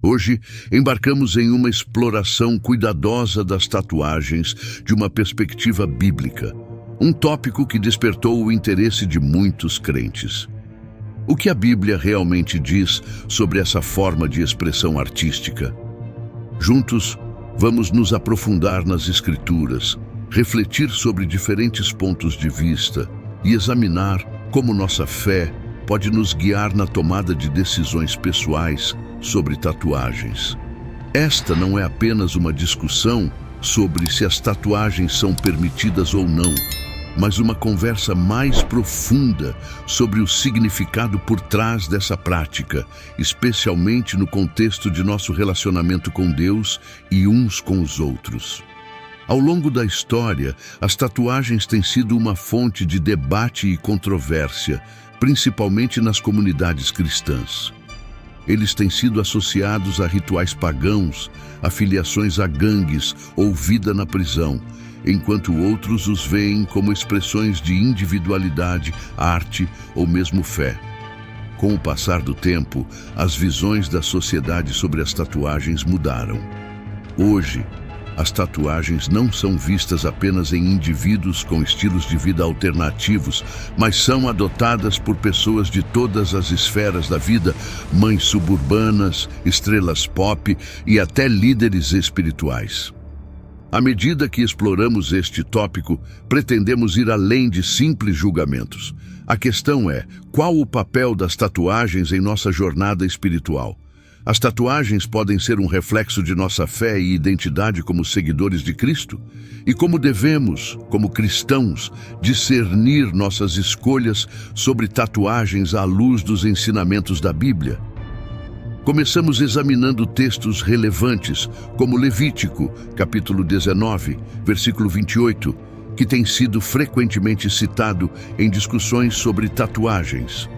Hoje, embarcamos em uma exploração cuidadosa das tatuagens de uma perspectiva bíblica, um tópico que despertou o interesse de muitos crentes. O que a Bíblia realmente diz sobre essa forma de expressão artística? Juntos, vamos nos aprofundar nas Escrituras, refletir sobre diferentes pontos de vista e examinar como nossa fé pode nos guiar na tomada de decisões pessoais sobre tatuagens. Esta não é apenas uma discussão sobre se as tatuagens são permitidas ou não, mas uma conversa mais profunda sobre o significado por trás dessa prática, especialmente no contexto de nosso relacionamento com Deus e uns com os outros. Ao longo da história, as tatuagens têm sido uma fonte de debate e controvérsia, principalmente nas comunidades cristãs. Eles têm sido associados a rituais pagãos, afiliações a gangues ou vida na prisão, enquanto outros os veem como expressões de individualidade, arte ou mesmo fé. Com o passar do tempo, as visões da sociedade sobre as tatuagens mudaram. Hoje, as tatuagens não são vistas apenas em indivíduos com estilos de vida alternativos, mas são adotadas por pessoas de todas as esferas da vida, mães suburbanas, estrelas pop e até líderes espirituais. À medida que exploramos este tópico, pretendemos ir além de simples julgamentos. A questão é, qual o papel das tatuagens em nossa jornada espiritual? As tatuagens podem ser um reflexo de nossa fé e identidade como seguidores de Cristo? E como devemos, como cristãos, discernir nossas escolhas sobre tatuagens à luz dos ensinamentos da Bíblia? Começamos examinando textos relevantes, como Levítico, capítulo 19, versículo 28, que tem sido frequentemente citado em discussões sobre tatuagens.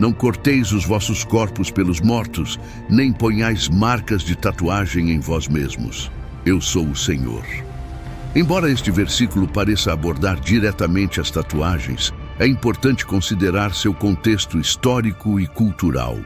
Não corteis os vossos corpos pelos mortos, nem ponhais marcas de tatuagem em vós mesmos. Eu sou o Senhor. Embora este versículo pareça abordar diretamente as tatuagens, é importante considerar seu contexto histórico e cultural,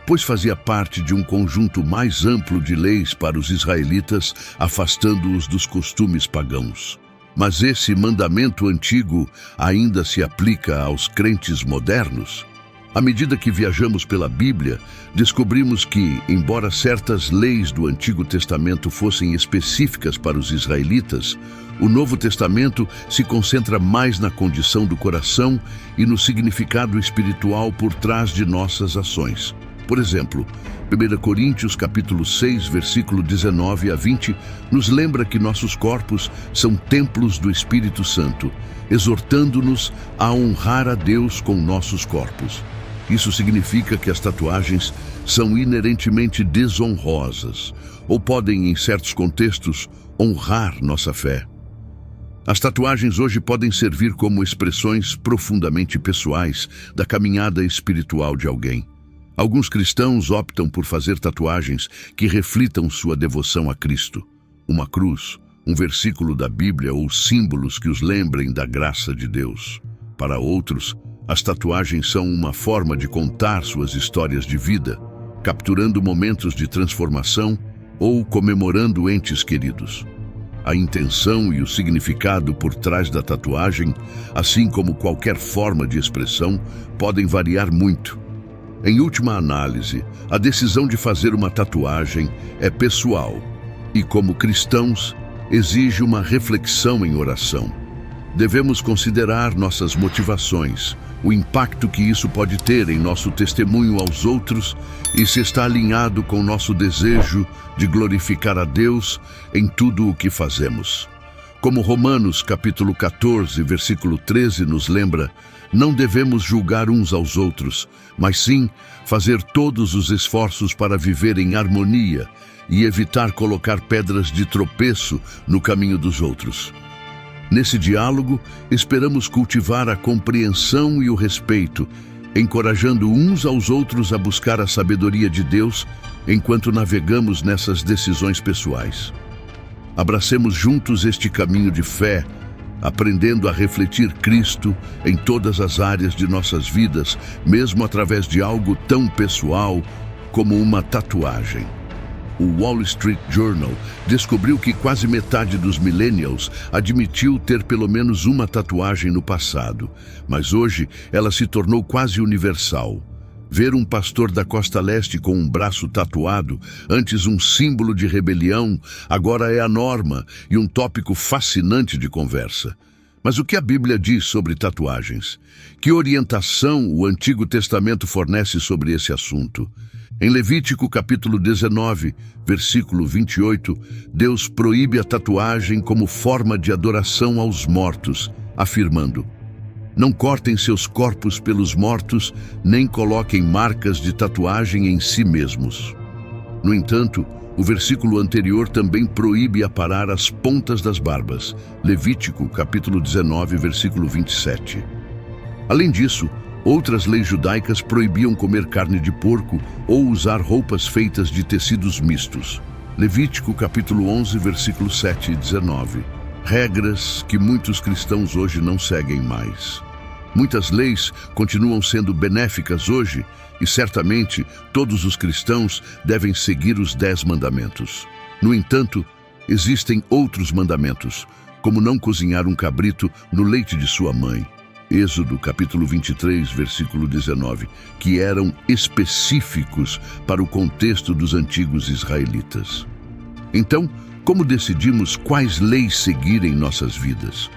pois fazia parte de um conjunto mais amplo de leis para os israelitas, afastando-os dos costumes pagãos. Mas esse mandamento antigo ainda se aplica aos crentes modernos? À medida que viajamos pela Bíblia, descobrimos que, embora certas leis do Antigo Testamento fossem específicas para os israelitas, o Novo Testamento se concentra mais na condição do coração e no significado espiritual por trás de nossas ações. Por exemplo, 1 Coríntios capítulo 6, versículo 19 a 20, nos lembra que nossos corpos são templos do Espírito Santo, exortando-nos a honrar a Deus com nossos corpos. Isso significa que as tatuagens são inerentemente desonrosas, ou podem, em certos contextos, honrar nossa fé. As tatuagens hoje podem servir como expressões profundamente pessoais da caminhada espiritual de alguém. Alguns cristãos optam por fazer tatuagens que reflitam sua devoção a Cristo, uma cruz, um versículo da Bíblia ou símbolos que os lembrem da graça de Deus. Para outros, as tatuagens são uma forma de contar suas histórias de vida, capturando momentos de transformação ou comemorando entes queridos. A intenção e o significado por trás da tatuagem, assim como qualquer forma de expressão, podem variar muito. Em última análise, a decisão de fazer uma tatuagem é pessoal e, como cristãos, exige uma reflexão em oração. Devemos considerar nossas motivações, o impacto que isso pode ter em nosso testemunho aos outros e se está alinhado com nosso desejo de glorificar a Deus em tudo o que fazemos. Como Romanos capítulo 14, versículo 13 nos lembra, não devemos julgar uns aos outros, mas sim fazer todos os esforços para viver em harmonia e evitar colocar pedras de tropeço no caminho dos outros. Nesse diálogo, esperamos cultivar a compreensão e o respeito, encorajando uns aos outros a buscar a sabedoria de Deus enquanto navegamos nessas decisões pessoais. Abracemos juntos este caminho de fé, aprendendo a refletir Cristo em todas as áreas de nossas vidas, mesmo através de algo tão pessoal como uma tatuagem. o Wall Street Journal descobriu que quase metade dos millennials admitiu ter pelo menos uma tatuagem no passado, mas hoje ela se tornou quase universal. Ver um pastor da costa leste com um braço tatuado, antes um símbolo de rebelião, agora é a norma e um tópico fascinante de conversa. Mas o que a Bíblia diz sobre tatuagens? Que orientação o Antigo Testamento fornece sobre esse assunto? Em Levítico capítulo 19, versículo 28, Deus proíbe a tatuagem como forma de adoração aos mortos, afirmando: não cortem seus corpos pelos mortos, nem coloquem marcas de tatuagem em si mesmos. No entanto, o versículo anterior também proíbe aparar as pontas das barbas. Levítico, capítulo 19, versículo 27. Além disso, outras leis judaicas proibiam comer carne de porco ou usar roupas feitas de tecidos mistos. Levítico, capítulo 11, versículo 7 e 19. Regras que muitos cristãos hoje não seguem mais. Muitas leis continuam sendo benéficas hoje e certamente todos os cristãos devem seguir os 10 mandamentos. No entanto, existem outros mandamentos, como não cozinhar um cabrito no leite de sua mãe. Êxodo capítulo 23, versículo 19, que eram específicos para o contexto dos antigos israelitas. Então, como decidimos quais leis seguir em nossas vidas?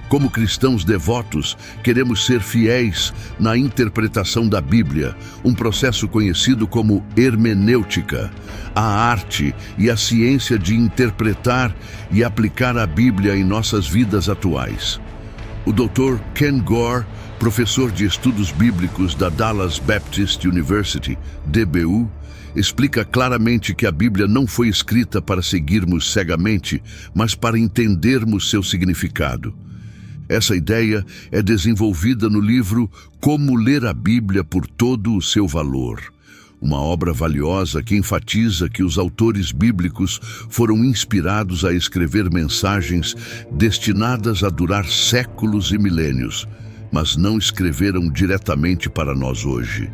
Como cristãos devotos, queremos ser fiéis na interpretação da Bíblia, um processo conhecido como hermenêutica, a arte e a ciência de interpretar e aplicar a Bíblia em nossas vidas atuais. O Dr. Ken Gore, professor de estudos bíblicos da Dallas Baptist University, DBU, explica claramente que a Bíblia não foi escrita para seguirmos cegamente, mas para entendermos seu significado. Essa ideia é desenvolvida no livro Como Ler a Bíblia por Todo o Seu Valor, uma obra valiosa que enfatiza que os autores bíblicos foram inspirados a escrever mensagens destinadas a durar séculos e milênios, mas não escreveram diretamente para nós hoje.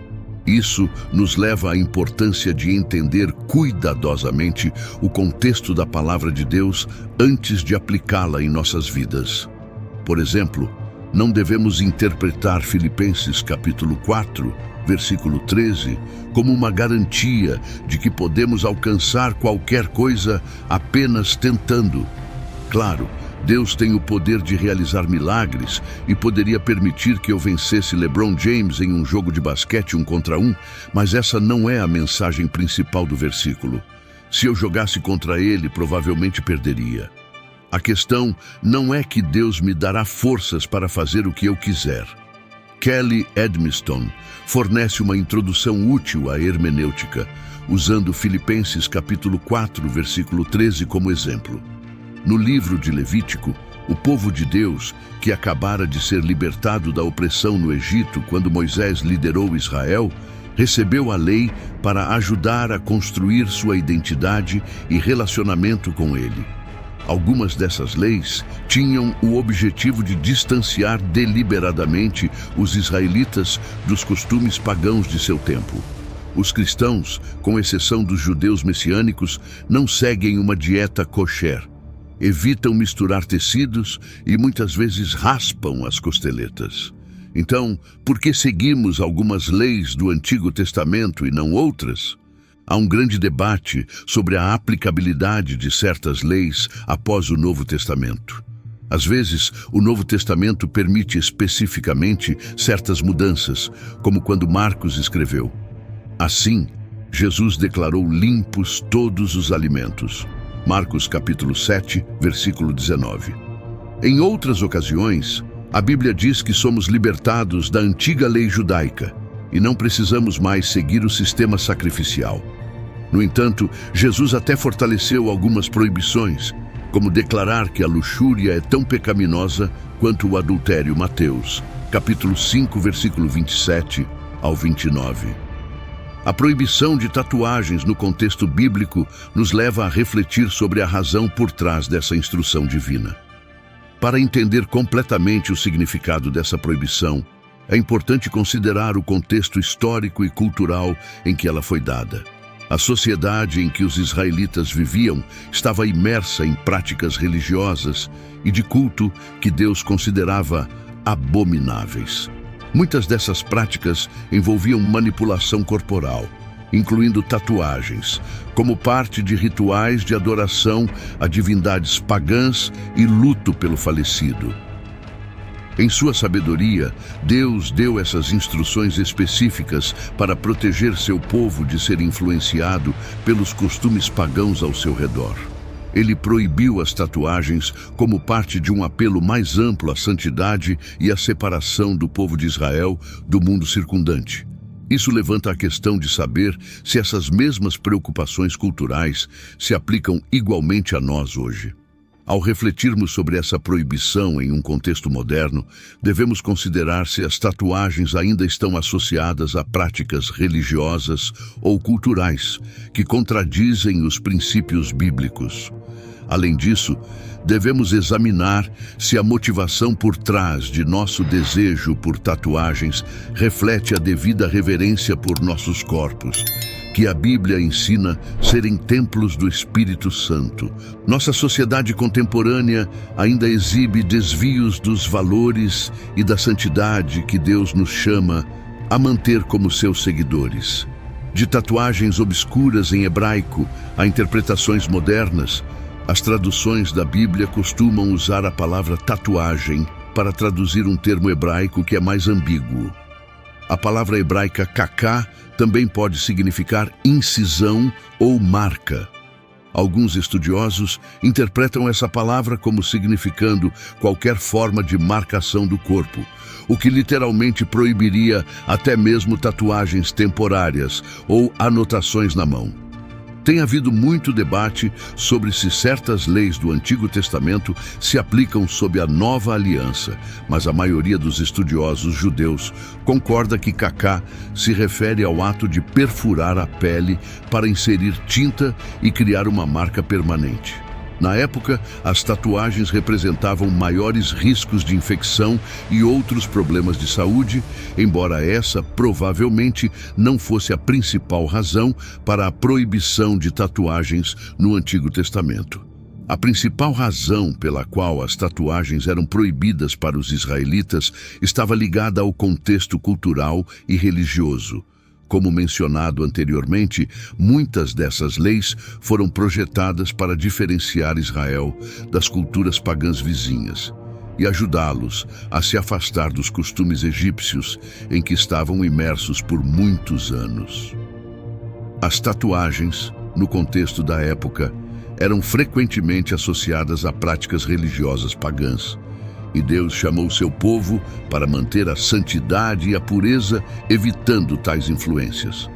Isso nos leva à importância de entender cuidadosamente o contexto da palavra de Deus antes de aplicá-la em nossas vidas. Por exemplo, não devemos interpretar Filipenses capítulo 4, versículo 13, como uma garantia de que podemos alcançar qualquer coisa apenas tentando. Claro, Deus tem o poder de realizar milagres e poderia permitir que eu vencesse LeBron James em um jogo de basquete 1 contra 1, mas essa não é a mensagem principal do versículo. Se eu jogasse contra ele, provavelmente perderia. A questão não é que Deus me dará forças para fazer o que eu quiser. Kelly Edmiston fornece uma introdução útil à hermenêutica, usando Filipenses capítulo 4, versículo 13 como exemplo. No livro de Levítico, o povo de Deus, que acabara de ser libertado da opressão no Egito quando Moisés liderou Israel, recebeu a lei para ajudar a construir sua identidade e relacionamento com ele. Algumas dessas leis tinham o objetivo de distanciar deliberadamente os israelitas dos costumes pagãos de seu tempo. Os cristãos, com exceção dos judeus messiânicos, não seguem uma dieta kosher. Evitam misturar tecidos e muitas vezes raspam as costeletas. Então, por que seguimos algumas leis do Antigo Testamento e não outras? Há um grande debate sobre a aplicabilidade de certas leis após o Novo Testamento. Às vezes, o Novo Testamento permite especificamente certas mudanças, como quando Marcos escreveu: assim, Jesus declarou limpos todos os alimentos. Marcos capítulo 7, versículo 19. Em outras ocasiões, a Bíblia diz que somos libertados da antiga lei judaica e não precisamos mais seguir o sistema sacrificial. No entanto, Jesus até fortaleceu algumas proibições, como declarar que a luxúria é tão pecaminosa quanto o adultério. Mateus, capítulo 5, versículo 27 ao 29. A proibição de tatuagens no contexto bíblico nos leva a refletir sobre a razão por trás dessa instrução divina. Para entender completamente o significado dessa proibição, é importante considerar o contexto histórico e cultural em que ela foi dada. A sociedade em que os israelitas viviam estava imersa em práticas religiosas e de culto que Deus considerava abomináveis. Muitas dessas práticas envolviam manipulação corporal, incluindo tatuagens, como parte de rituais de adoração a divindades pagãs e luto pelo falecido. Em sua sabedoria, Deus deu essas instruções específicas para proteger seu povo de ser influenciado pelos costumes pagãos ao seu redor. Ele proibiu as tatuagens como parte de um apelo mais amplo à santidade e à separação do povo de Israel do mundo circundante. Isso levanta a questão de saber se essas mesmas preocupações culturais se aplicam igualmente a nós hoje. Ao refletirmos sobre essa proibição em um contexto moderno, devemos considerar se as tatuagens ainda estão associadas a práticas religiosas ou culturais que contradizem os princípios bíblicos. Além disso, devemos examinar se a motivação por trás de nosso desejo por tatuagens reflete a devida reverência por nossos corpos, que a Bíblia ensina serem templos do Espírito Santo. Nossa sociedade contemporânea ainda exibe desvios dos valores e da santidade que Deus nos chama a manter como seus seguidores. De tatuagens obscuras em hebraico a interpretações modernas, as traduções da Bíblia costumam usar a palavra tatuagem para traduzir um termo hebraico que é mais ambíguo. A palavra hebraica kaká também pode significar incisão ou marca. Alguns estudiosos interpretam essa palavra como significando qualquer forma de marcação do corpo, o que literalmente proibiria até mesmo tatuagens temporárias ou anotações na mão. Tem havido muito debate sobre se certas leis do Antigo Testamento se aplicam sob a Nova Aliança, mas a maioria dos estudiosos judeus concorda que kaká se refere ao ato de perfurar a pele para inserir tinta e criar uma marca permanente. Na época, as tatuagens representavam maiores riscos de infecção e outros problemas de saúde, embora essa provavelmente não fosse a principal razão para a proibição de tatuagens no Antigo Testamento. A principal razão pela qual as tatuagens eram proibidas para os israelitas estava ligada ao contexto cultural e religioso. Como mencionado anteriormente, muitas dessas leis foram projetadas para diferenciar Israel das culturas pagãs vizinhas e ajudá-los a se afastar dos costumes egípcios em que estavam imersos por muitos anos. As tatuagens, no contexto da época, eram frequentemente associadas a práticas religiosas pagãs. E Deus chamou seu povo para manter a santidade e a pureza, evitando tais influências.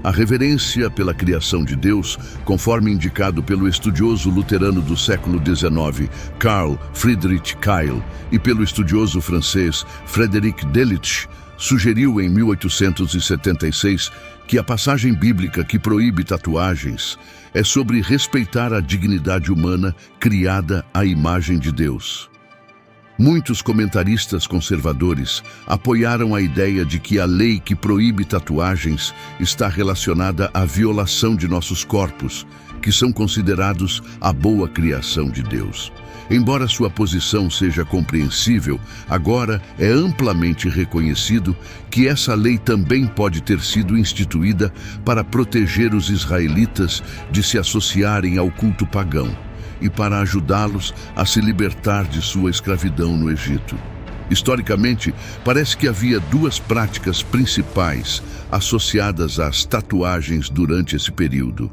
A reverência pela criação de Deus, conforme indicado pelo estudioso luterano do século XIX, Carl Friedrich Keil, e pelo estudioso francês Frédéric Delitzsch, sugeriu em 1876 que a passagem bíblica que proíbe tatuagens é sobre respeitar a dignidade humana criada à imagem de Deus. Muitos comentaristas conservadores apoiaram a ideia de que a lei que proíbe tatuagens está relacionada à violação de nossos corpos, que são considerados a boa criação de Deus. Embora sua posição seja compreensível, agora é amplamente reconhecido que essa lei também pode ter sido instituída para proteger os israelitas de se associarem ao culto pagão e para ajudá-los a se libertar de sua escravidão no Egito. Historicamente, parece que havia duas práticas principais associadas às tatuagens durante esse período.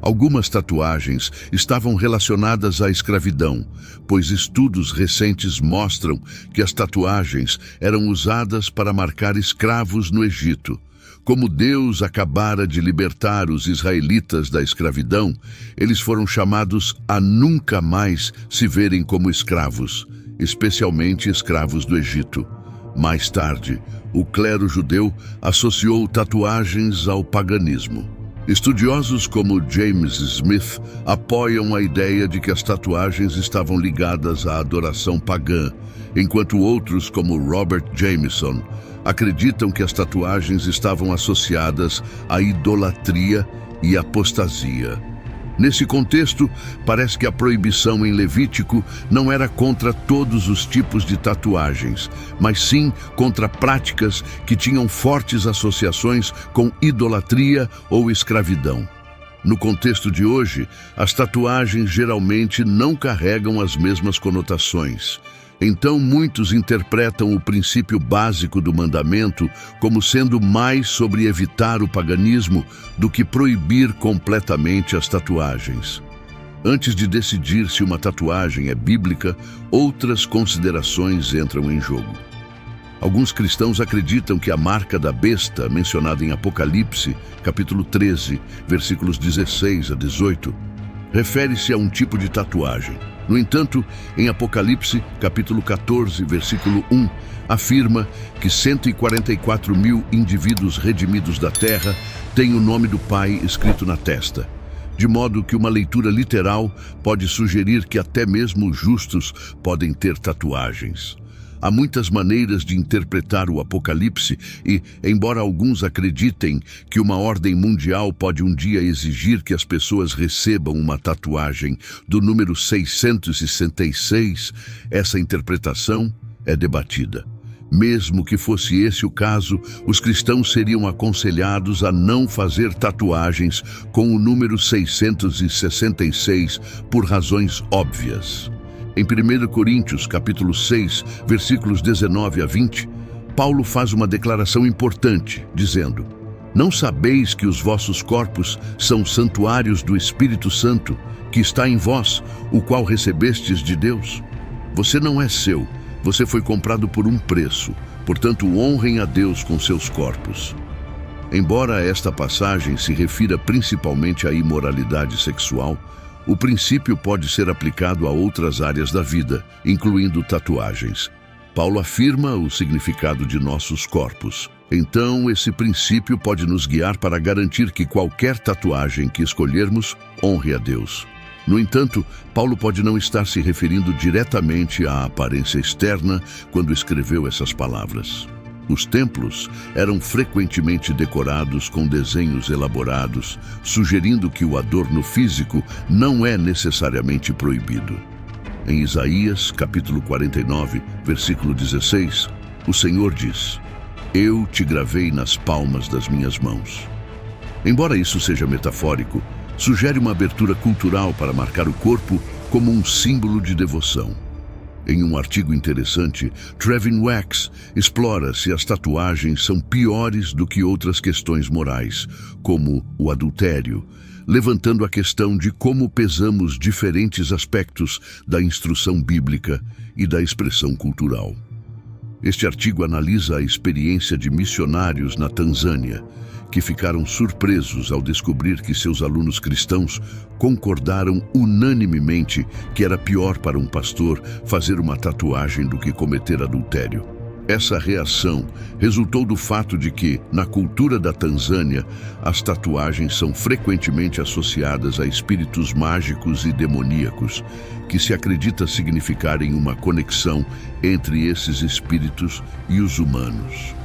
Algumas tatuagens estavam relacionadas à escravidão, pois estudos recentes mostram que as tatuagens eram usadas para marcar escravos no Egito. Como Deus acabara de libertar os israelitas da escravidão, eles foram chamados a nunca mais se verem como escravos, especialmente escravos do Egito. Mais tarde, o clero judeu associou tatuagens ao paganismo. Estudiosos como James Smith apoiam a ideia de que as tatuagens estavam ligadas à adoração pagã, enquanto outros como Robert Jameson acreditam que as tatuagens estavam associadas à idolatria e apostasia. Nesse contexto, parece que a proibição em Levítico não era contra todos os tipos de tatuagens, mas sim contra práticas que tinham fortes associações com idolatria ou escravidão. No contexto de hoje, as tatuagens geralmente não carregam as mesmas conotações. Então, muitos interpretam o princípio básico do mandamento como sendo mais sobre evitar o paganismo do que proibir completamente as tatuagens. Antes de decidir se uma tatuagem é bíblica, outras considerações entram em jogo. Alguns cristãos acreditam que a marca da besta, mencionada em Apocalipse, capítulo 13, versículos 16 a 18, refere-se a um tipo de tatuagem. No entanto, em Apocalipse, capítulo 14, versículo 1, afirma que 144 mil indivíduos redimidos da terra têm o nome do Pai escrito na testa, de modo que uma leitura literal pode sugerir que até mesmo os justos podem ter tatuagens. Há muitas maneiras de interpretar o Apocalipse e, embora alguns acreditem que uma ordem mundial pode um dia exigir que as pessoas recebam uma tatuagem do número 666, essa interpretação é debatida. Mesmo que fosse esse o caso, os cristãos seriam aconselhados a não fazer tatuagens com o número 666 por razões óbvias. Em 1 Coríntios, capítulo 6, versículos 19 a 20, Paulo faz uma declaração importante, dizendo: "Não sabeis que os vossos corpos são santuários do Espírito Santo, que está em vós, o qual recebestes de Deus? Você não é seu, você foi comprado por um preço, portanto honrem a Deus com seus corpos." Embora esta passagem se refira principalmente à imoralidade sexual, o princípio pode ser aplicado a outras áreas da vida, incluindo tatuagens. Paulo afirma o significado de nossos corpos. Então, esse princípio pode nos guiar para garantir que qualquer tatuagem que escolhermos honre a Deus. No entanto, Paulo pode não estar se referindo diretamente à aparência externa quando escreveu essas palavras. Os templos eram frequentemente decorados com desenhos elaborados, sugerindo que o adorno físico não é necessariamente proibido. Em Isaías, capítulo 49, versículo 16, o Senhor diz: "Eu te gravei nas palmas das minhas mãos." Embora isso seja metafórico, sugere uma abertura cultural para marcar o corpo como um símbolo de devoção. Em um artigo interessante, Trevin Wax explora se as tatuagens são piores do que outras questões morais, como o adultério, levantando a questão de como pesamos diferentes aspectos da instrução bíblica e da expressão cultural. Este artigo analisa a experiência de missionários na Tanzânia, que ficaram surpresos ao descobrir que seus alunos cristãos concordaram unanimemente que era pior para um pastor fazer uma tatuagem do que cometer adultério. Essa reação resultou do fato de que, na cultura da Tanzânia, as tatuagens são frequentemente associadas a espíritos mágicos e demoníacos, que se acredita significarem uma conexão entre esses espíritos e os humanos.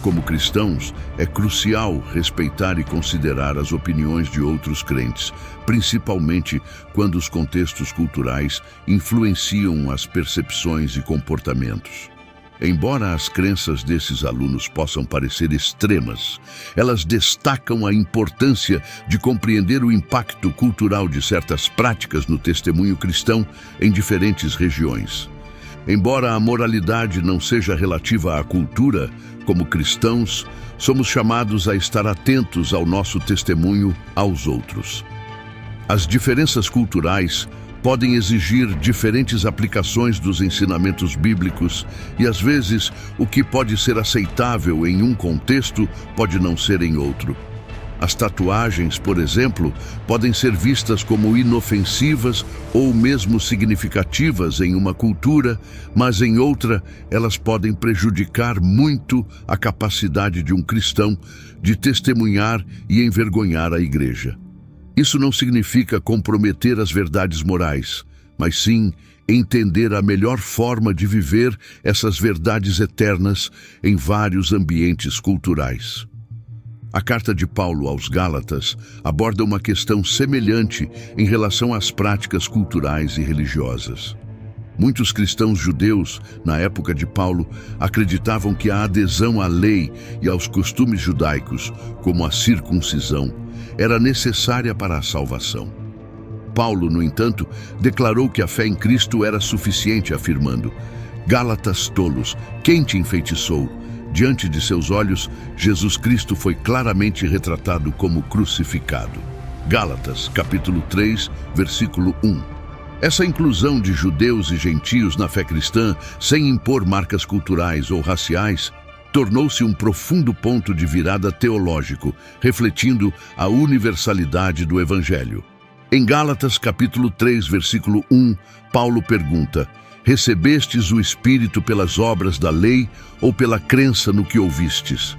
Como cristãos, é crucial respeitar e considerar as opiniões de outros crentes, principalmente quando os contextos culturais influenciam as percepções e comportamentos. Embora as crenças desses alunos possam parecer extremas, elas destacam a importância de compreender o impacto cultural de certas práticas no testemunho cristão em diferentes regiões. Embora a moralidade não seja relativa à cultura, como cristãos, somos chamados a estar atentos ao nosso testemunho aos outros. As diferenças culturais podem exigir diferentes aplicações dos ensinamentos bíblicos e, às vezes, o que pode ser aceitável em um contexto pode não ser em outro. As tatuagens, por exemplo, podem ser vistas como inofensivas ou mesmo significativas em uma cultura, mas em outra elas podem prejudicar muito a capacidade de um cristão de testemunhar e envergonhar a igreja. Isso não significa comprometer as verdades morais, mas sim entender a melhor forma de viver essas verdades eternas em vários ambientes culturais. A carta de Paulo aos Gálatas aborda uma questão semelhante em relação às práticas culturais e religiosas. Muitos cristãos judeus, na época de Paulo, acreditavam que a adesão à lei e aos costumes judaicos, como a circuncisão, era necessária para a salvação. Paulo, no entanto, declarou que a fé em Cristo era suficiente, afirmando: Gálatas tolos, quem te enfeitiçou? Diante de seus olhos, Jesus Cristo foi claramente retratado como crucificado. Gálatas, capítulo 3, versículo 1. Essa inclusão de judeus e gentios na fé cristã, sem impor marcas culturais ou raciais, tornou-se um profundo ponto de virada teológico, refletindo a universalidade do Evangelho. Em Gálatas, capítulo 3, versículo 1, Paulo pergunta: recebestes o Espírito pelas obras da lei ou pela crença no que ouvistes?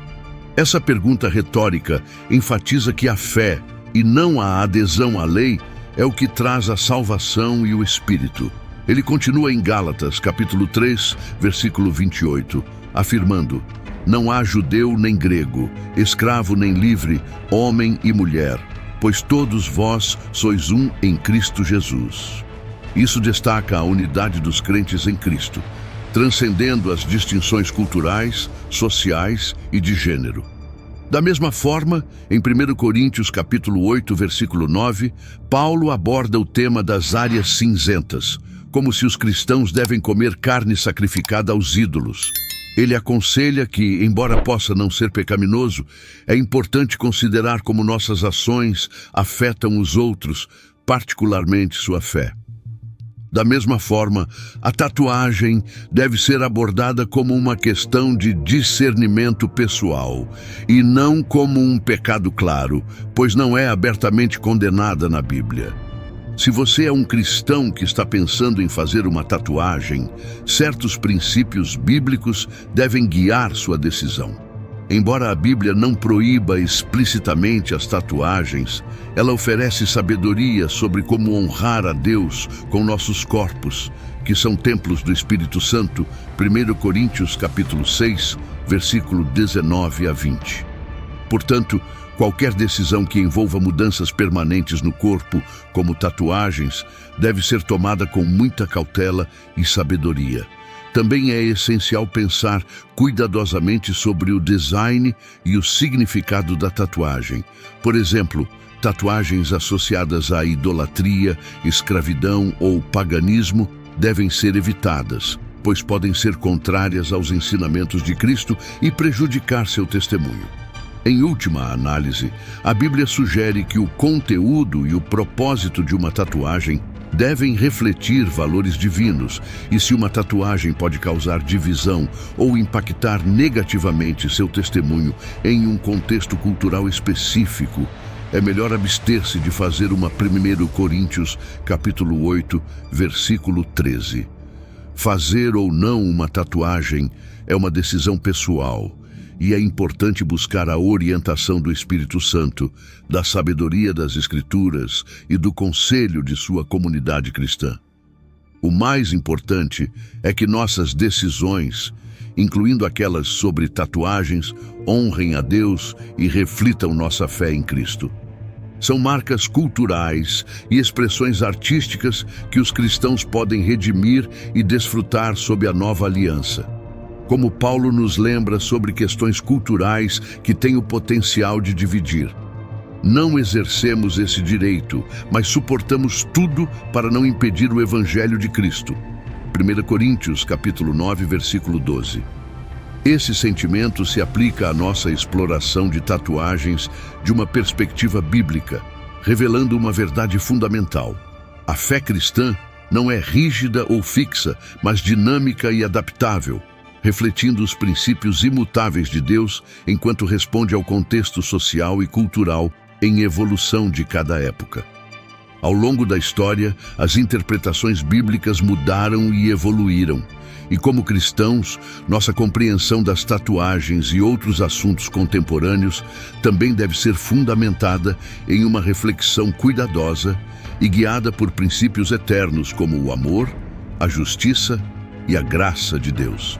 Essa pergunta retórica enfatiza que a fé, e não a adesão à lei, é o que traz a salvação e o Espírito. Ele continua em Gálatas, capítulo 3, versículo 28, afirmando: não há judeu nem grego, escravo nem livre, homem e mulher, pois todos vós sois um em Cristo Jesus. Isso destaca a unidade dos crentes em Cristo, transcendendo as distinções culturais, sociais e de gênero. Da mesma forma, em 1 Coríntios capítulo 8, versículo 9, Paulo aborda o tema das áreas cinzentas, como se os cristãos devem comer carne sacrificada aos ídolos. Ele aconselha que, embora possa não ser pecaminoso, é importante considerar como nossas ações afetam os outros, particularmente sua fé. Da mesma forma, a tatuagem deve ser abordada como uma questão de discernimento pessoal e não como um pecado claro, pois não é abertamente condenada na Bíblia. Se você é um cristão que está pensando em fazer uma tatuagem, certos princípios bíblicos devem guiar sua decisão. Embora a Bíblia não proíba explicitamente as tatuagens, ela oferece sabedoria sobre como honrar a Deus com nossos corpos, que são templos do Espírito Santo, 1 Coríntios capítulo 6, versículo 19 a 20. Portanto, qualquer decisão que envolva mudanças permanentes no corpo, como tatuagens, deve ser tomada com muita cautela e sabedoria. Também é essencial pensar cuidadosamente sobre o design e o significado da tatuagem. Por exemplo, tatuagens associadas à idolatria, escravidão ou paganismo devem ser evitadas, pois podem ser contrárias aos ensinamentos de Cristo e prejudicar seu testemunho. Em última análise, a Bíblia sugere que o conteúdo e o propósito de uma tatuagem devem refletir valores divinos, e se uma tatuagem pode causar divisão ou impactar negativamente seu testemunho em um contexto cultural específico, é melhor abster-se de fazer uma. 1 Coríntios, capítulo 8, versículo 13. Fazer ou não uma tatuagem é uma decisão pessoal, e é importante buscar a orientação do Espírito Santo, da sabedoria das Escrituras e do conselho de sua comunidade cristã. O mais importante é que nossas decisões, incluindo aquelas sobre tatuagens, honrem a Deus e reflitam nossa fé em Cristo. São marcas culturais e expressões artísticas que os cristãos podem redimir e desfrutar sob a nova aliança. Como Paulo nos lembra sobre questões culturais que têm o potencial de dividir. Não exercemos esse direito, mas suportamos tudo para não impedir o Evangelho de Cristo. 1 Coríntios, capítulo 9, versículo 12. Esse sentimento se aplica à nossa exploração de tatuagens de uma perspectiva bíblica, revelando uma verdade fundamental. A fé cristã não é rígida ou fixa, mas dinâmica e adaptável, refletindo os princípios imutáveis de Deus enquanto responde ao contexto social e cultural em evolução de cada época. Ao longo da história, as interpretações bíblicas mudaram e evoluíram. E como cristãos, nossa compreensão das tatuagens e outros assuntos contemporâneos também deve ser fundamentada em uma reflexão cuidadosa e guiada por princípios eternos como o amor, a justiça e a graça de Deus.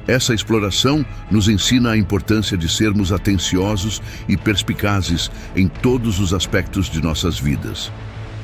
Essa exploração nos ensina a importância de sermos atenciosos e perspicazes em todos os aspectos de nossas vidas,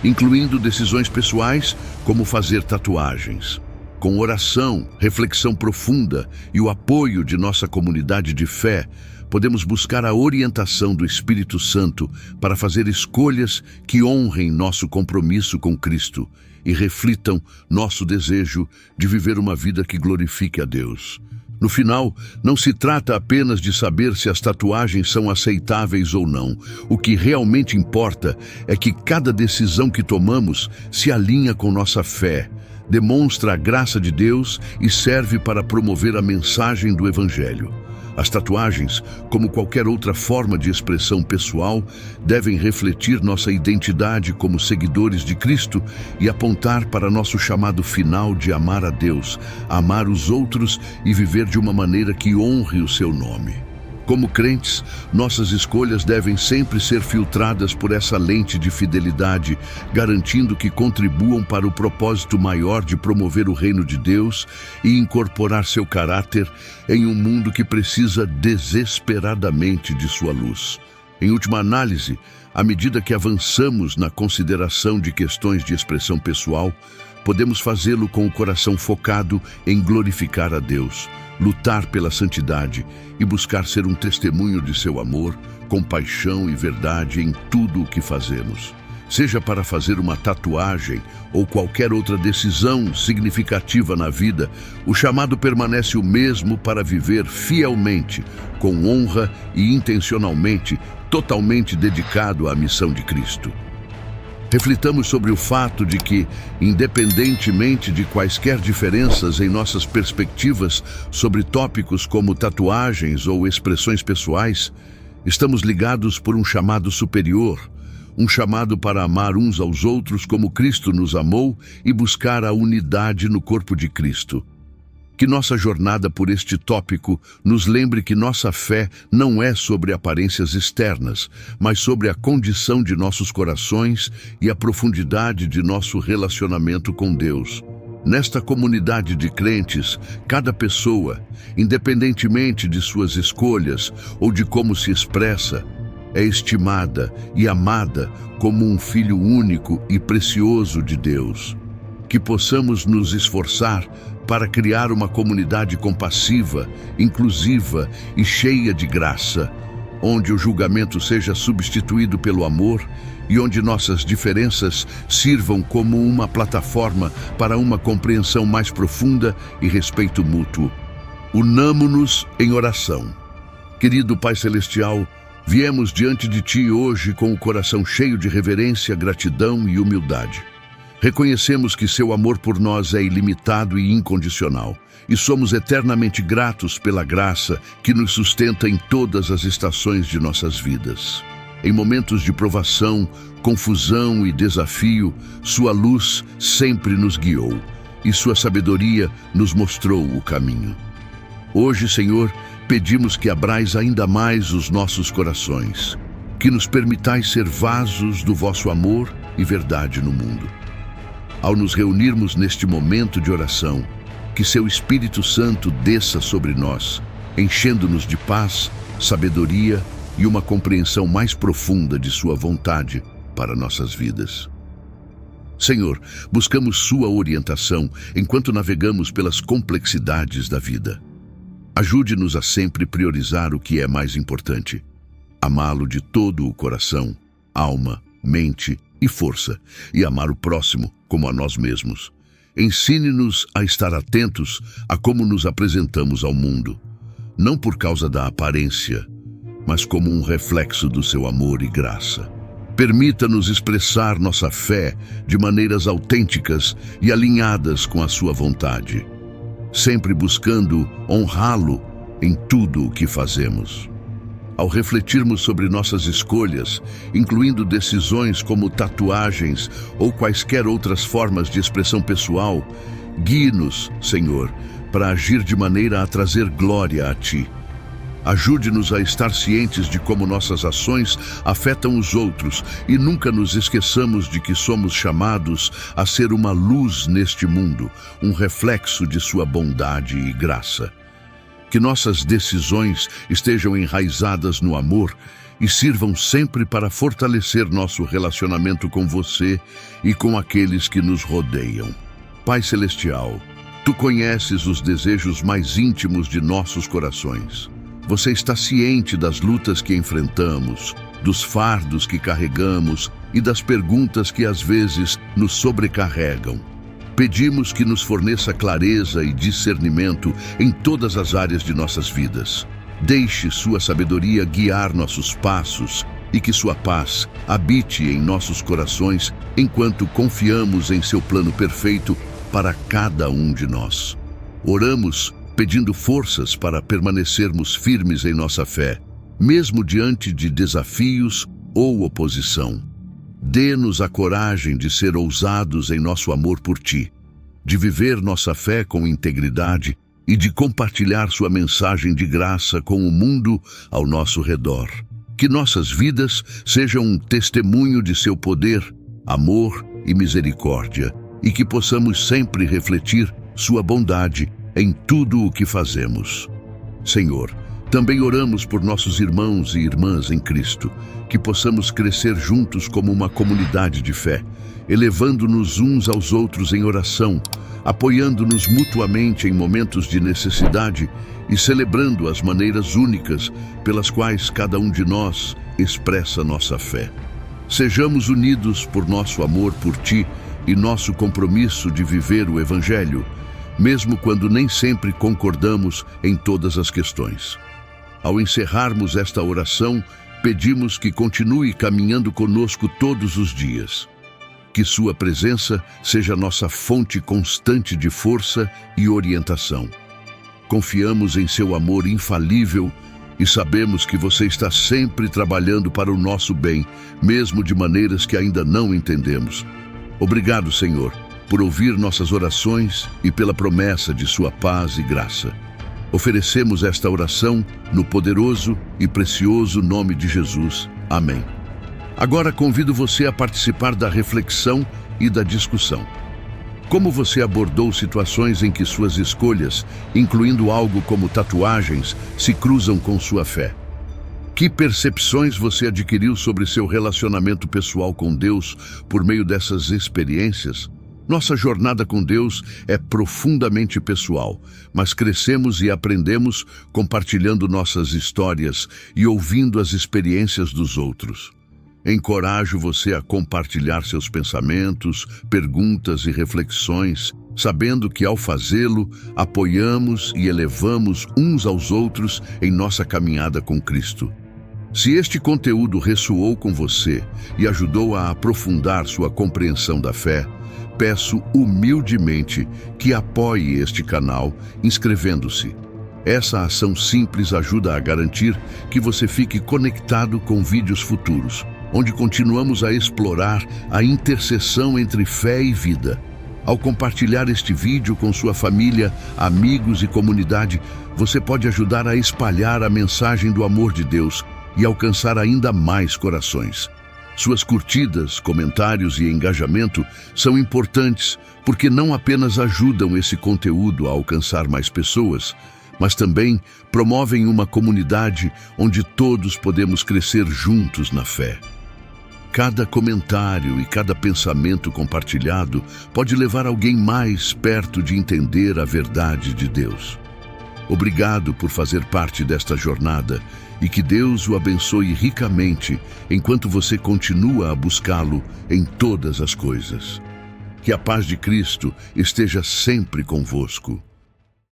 incluindo decisões pessoais como fazer tatuagens. Com oração, reflexão profunda e o apoio de nossa comunidade de fé, podemos buscar a orientação do Espírito Santo para fazer escolhas que honrem nosso compromisso com Cristo e reflitam nosso desejo de viver uma vida que glorifique a Deus. No final, não se trata apenas de saber se as tatuagens são aceitáveis ou não. O que realmente importa é que cada decisão que tomamos se alinha com nossa fé, demonstra a graça de Deus e serve para promover a mensagem do Evangelho. As tatuagens, como qualquer outra forma de expressão pessoal, devem refletir nossa identidade como seguidores de Cristo e apontar para nosso chamado final de amar a Deus, amar os outros e viver de uma maneira que honre o seu nome. Como crentes, nossas escolhas devem sempre ser filtradas por essa lente de fidelidade, garantindo que contribuam para o propósito maior de promover o reino de Deus e incorporar seu caráter em um mundo que precisa desesperadamente de sua luz. Em última análise, à medida que avançamos na consideração de questões de expressão pessoal, podemos fazê-lo com o coração focado em glorificar a Deus, lutar pela santidade e buscar ser um testemunho de seu amor, compaixão e verdade em tudo o que fazemos. Seja para fazer uma tatuagem ou qualquer outra decisão significativa na vida, o chamado permanece o mesmo para viver fielmente, com honra e intencionalmente, totalmente dedicado à missão de Cristo. Reflitamos sobre o fato de que, independentemente de quaisquer diferenças em nossas perspectivas sobre tópicos como tatuagens ou expressões pessoais, estamos ligados por um chamado superior, um chamado para amar uns aos outros como Cristo nos amou e buscar a unidade no corpo de Cristo. Que nossa jornada por este tópico nos lembre que nossa fé não é sobre aparências externas, mas sobre a condição de nossos corações e a profundidade de nosso relacionamento com Deus. Nesta comunidade de crentes, cada pessoa, independentemente de suas escolhas ou de como se expressa, é estimada e amada como um filho único e precioso de Deus. Que possamos nos esforçar para criar uma comunidade compassiva, inclusiva e cheia de graça, onde o julgamento seja substituído pelo amor e onde nossas diferenças sirvam como uma plataforma para uma compreensão mais profunda e respeito mútuo. Unamo-nos em oração. Querido Pai Celestial, viemos diante de Ti hoje com o coração cheio de reverência, gratidão e humildade. Reconhecemos que seu amor por nós é ilimitado e incondicional, e somos eternamente gratos pela graça que nos sustenta em todas as estações de nossas vidas. Em momentos de provação, confusão e desafio, sua luz sempre nos guiou, e sua sabedoria nos mostrou o caminho. Hoje, Senhor, pedimos que abrais ainda mais os nossos corações, que nos permitais ser vasos do vosso amor e verdade no mundo. Ao nos reunirmos neste momento de oração, que seu Espírito Santo desça sobre nós, enchendo-nos de paz, sabedoria e uma compreensão mais profunda de sua vontade para nossas vidas. Senhor, buscamos sua orientação enquanto navegamos pelas complexidades da vida. Ajude-nos a sempre priorizar o que é mais importante: amá-lo de todo o coração, alma, mente e força, e amar o próximo como a nós mesmos. Ensine-nos a estar atentos a como nos apresentamos ao mundo, não por causa da aparência, mas como um reflexo do seu amor e graça. Permita-nos expressar nossa fé de maneiras autênticas e alinhadas com a sua vontade, sempre buscando honrá-lo em tudo o que fazemos. Ao refletirmos sobre nossas escolhas, incluindo decisões como tatuagens ou quaisquer outras formas de expressão pessoal, guie-nos, Senhor, para agir de maneira a trazer glória a Ti. Ajude-nos a estar cientes de como nossas ações afetam os outros e nunca nos esqueçamos de que somos chamados a ser uma luz neste mundo, um reflexo de Sua bondade e graça. Que nossas decisões estejam enraizadas no amor e sirvam sempre para fortalecer nosso relacionamento com você e com aqueles que nos rodeiam. Pai Celestial, Tu conheces os desejos mais íntimos de nossos corações. Você está ciente das lutas que enfrentamos, dos fardos que carregamos e das perguntas que às vezes nos sobrecarregam. Pedimos que nos forneça clareza e discernimento em todas as áreas de nossas vidas. Deixe Sua sabedoria guiar nossos passos e que Sua paz habite em nossos corações enquanto confiamos em Seu plano perfeito para cada um de nós. Oramos pedindo forças para permanecermos firmes em nossa fé, mesmo diante de desafios ou oposição. Dê-nos a coragem de ser ousados em nosso amor por Ti, de viver nossa fé com integridade e de compartilhar Sua mensagem de graça com o mundo ao nosso redor. Que nossas vidas sejam um testemunho de Seu poder, amor e misericórdia, e que possamos sempre refletir Sua bondade em tudo o que fazemos. Senhor, também oramos por nossos irmãos e irmãs em Cristo, que possamos crescer juntos como uma comunidade de fé, elevando-nos uns aos outros em oração, apoiando-nos mutuamente em momentos de necessidade e celebrando as maneiras únicas pelas quais cada um de nós expressa nossa fé. Sejamos unidos por nosso amor por Ti e nosso compromisso de viver o Evangelho, mesmo quando nem sempre concordamos em todas as questões. Ao encerrarmos esta oração, pedimos que continue caminhando conosco todos os dias. Que Sua presença seja nossa fonte constante de força e orientação. Confiamos em Seu amor infalível e sabemos que Você está sempre trabalhando para o nosso bem, mesmo de maneiras que ainda não entendemos. Obrigado, Senhor, por ouvir nossas orações e pela promessa de Sua paz e graça. Oferecemos esta oração no poderoso e precioso nome de Jesus. Amém. Agora convido você a participar da reflexão e da discussão. Como você abordou situações em que suas escolhas, incluindo algo como tatuagens, se cruzam com sua fé? Que percepções você adquiriu sobre seu relacionamento pessoal com Deus por meio dessas experiências? Nossa jornada com Deus é profundamente pessoal, mas crescemos e aprendemos compartilhando nossas histórias e ouvindo as experiências dos outros. Encorajo você a compartilhar seus pensamentos, perguntas e reflexões, sabendo que ao fazê-lo, apoiamos e elevamos uns aos outros em nossa caminhada com Cristo. Se este conteúdo ressoou com você e ajudou a aprofundar sua compreensão da fé, peço humildemente que apoie este canal inscrevendo-se. Essa ação simples ajuda a garantir que você fique conectado com vídeos futuros, onde continuamos a explorar a interseção entre fé e vida. Ao compartilhar este vídeo com sua família, amigos e comunidade, você pode ajudar a espalhar a mensagem do amor de Deus e alcançar ainda mais corações. Suas curtidas, comentários e engajamento são importantes porque não apenas ajudam esse conteúdo a alcançar mais pessoas, mas também promovem uma comunidade onde todos podemos crescer juntos na fé. Cada comentário e cada pensamento compartilhado pode levar alguém mais perto de entender a verdade de Deus. Obrigado por fazer parte desta jornada e que Deus o abençoe ricamente enquanto você continua a buscá-lo em todas as coisas. Que a paz de Cristo esteja sempre convosco.